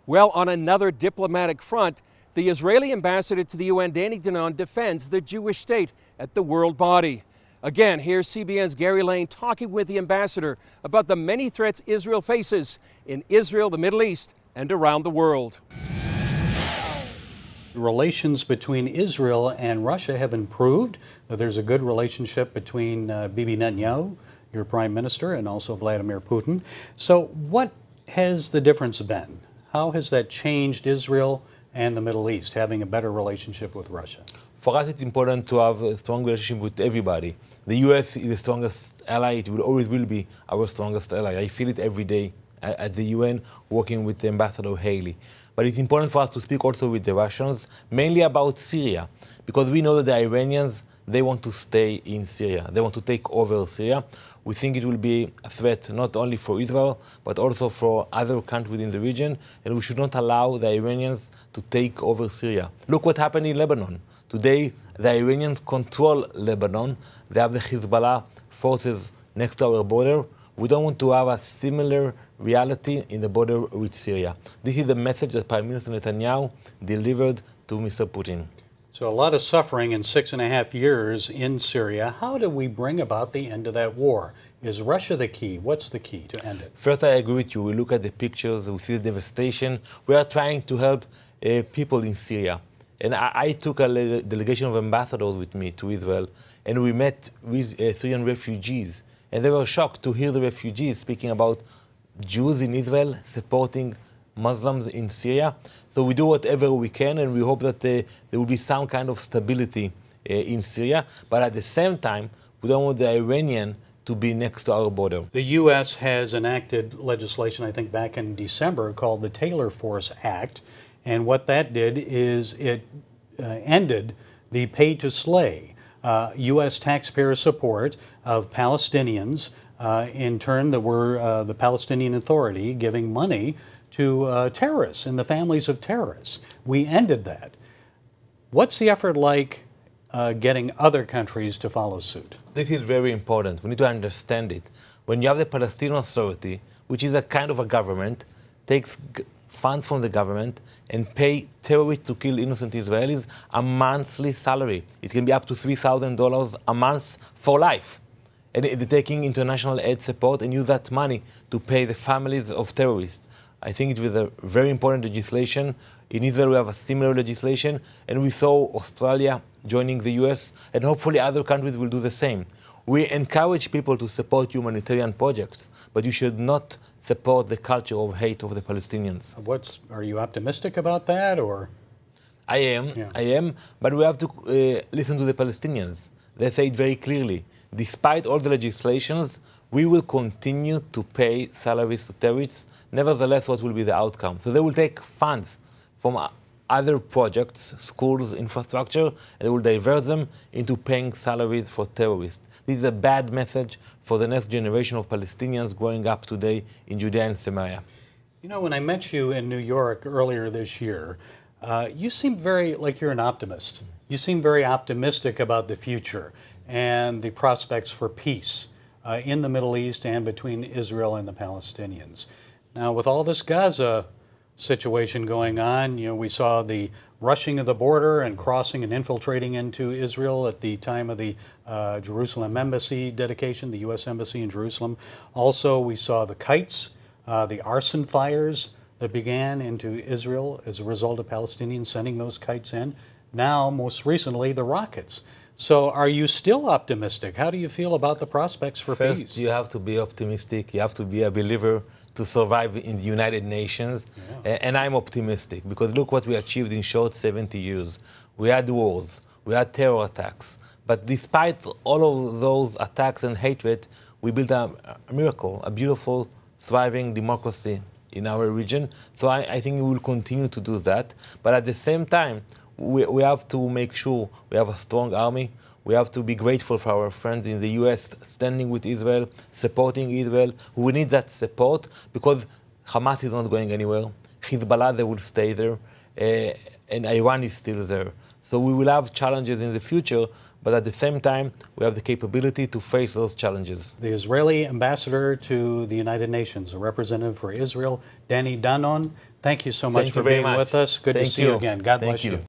Well, on another diplomatic front, the Israeli ambassador to the UN, Danon, defends the Jewish state at the world body. Again, here's CBN's Gary Lane talking with the ambassador about the many threats Israel faces in Israel, the Middle East, and around the world. Relations between Israel and Russia have improved. There's a good relationship between Bibi Netanyahu, your prime minister, and also Vladimir Putin. So what has the difference been? How has that changed Israel and the Middle East, having a better relationship with Russia? For us, it's important to have a strong relationship with everybody. The U.S. is the strongest ally. It will always will be our strongest ally. I feel it every day at the UN, working with Ambassador Haley. But it's important for us to speak also with the Russians, mainly about Syria, because we know that the Iranians, they want to stay in Syria. They want to take over Syria. We think it will be a threat not only for Israel, but also for other countries in the region, and we should not allow the Iranians to take over Syria. Look what happened in Lebanon. Today, the Iranians control Lebanon. They have the Hezbollah forces next to our border. We don't want to have a similar reality in the border with Syria. This is the message that Prime Minister Netanyahu delivered to Mr. Putin. So a lot of suffering in 6.5 years in Syria. How do we bring about the end of that war? Is Russia the key? What's the key to end it? First, I agree with you. We look at the pictures, we see the devastation. We are trying to help people in Syria. And I took a delegation of ambassadors with me to Israel, and we met with Syrian refugees. And they were shocked to hear the refugees speaking about Jews in Israel supporting Muslims in Syria. So we do whatever we can, and we hope that there will be some kind of stability in Syria. But at the same time, we don't want the Iranian to be next to our border. The U.S. has enacted legislation, I think back in December, called the Taylor Force Act. And what that did is it ended the pay-to-slay U.S. taxpayer support of Palestinians. In turn, there were the Palestinian Authority giving money to terrorists and the families of terrorists. We ended that. What's the effort like getting other countries to follow suit? This is very important. We need to understand it. When you have the Palestinian Authority, which is a kind of a government, takes funds from the government and pay terrorists to kill innocent Israelis a monthly salary. It can be up to $3,000 a month for life. And they're taking international aid support and use that money to pay the families of terrorists. I think it was a very important legislation. In Israel, we have a similar legislation, and we saw Australia joining the US, and hopefully other countries will do the same. We encourage people to support humanitarian projects, but you should not support the culture of hate of the Palestinians. Are you optimistic about that, or? I am, but we have to listen to the Palestinians. They say it very clearly. Despite all the legislations, we will continue to pay salaries to terrorists. Nevertheless, what will be the outcome? So they will take funds from other projects, schools, infrastructure, and they will divert them into paying salaries for terrorists. This is a bad message for the next generation of Palestinians growing up today in Judea and Samaria. You know, when I met you in New York earlier this year, you seemed like you're an optimist. You seem very optimistic about the future and the prospects for peace in the Middle East and between Israel and the Palestinians. Now, with all this Gaza situation going on, you know, we saw the rushing of the border and crossing and infiltrating into Israel at the time of the Jerusalem embassy dedication, the U.S. embassy in Jerusalem. Also, we saw the kites, the arson fires that began into Israel as a result of Palestinians sending those kites in. Now, most recently, the rockets. So are you still optimistic? How do you feel about the prospects for peace? First, you have to be optimistic. You have to be a believer to survive in the United Nations. Yeah. And I'm optimistic because look what we achieved in short 70 years. We had wars, we had terror attacks. But despite all of those attacks and hatred, we built a miracle, a beautiful, thriving democracy in our region. So I think we will continue to do that. But at the same time, we have to make sure we have a strong army. We have to be grateful for our friends in the U.S. standing with Israel, supporting Israel. We need that support because Hamas is not going anywhere. Hezbollah, they will stay there. And Iran is still there. So we will have challenges in the future, but at the same time, we have the capability to face those challenges. The Israeli ambassador to the United Nations, a representative for Israel, Danon, Thank you so much Thank for you very being much. with us. Good to Thank see you you. again. God Thank bless you.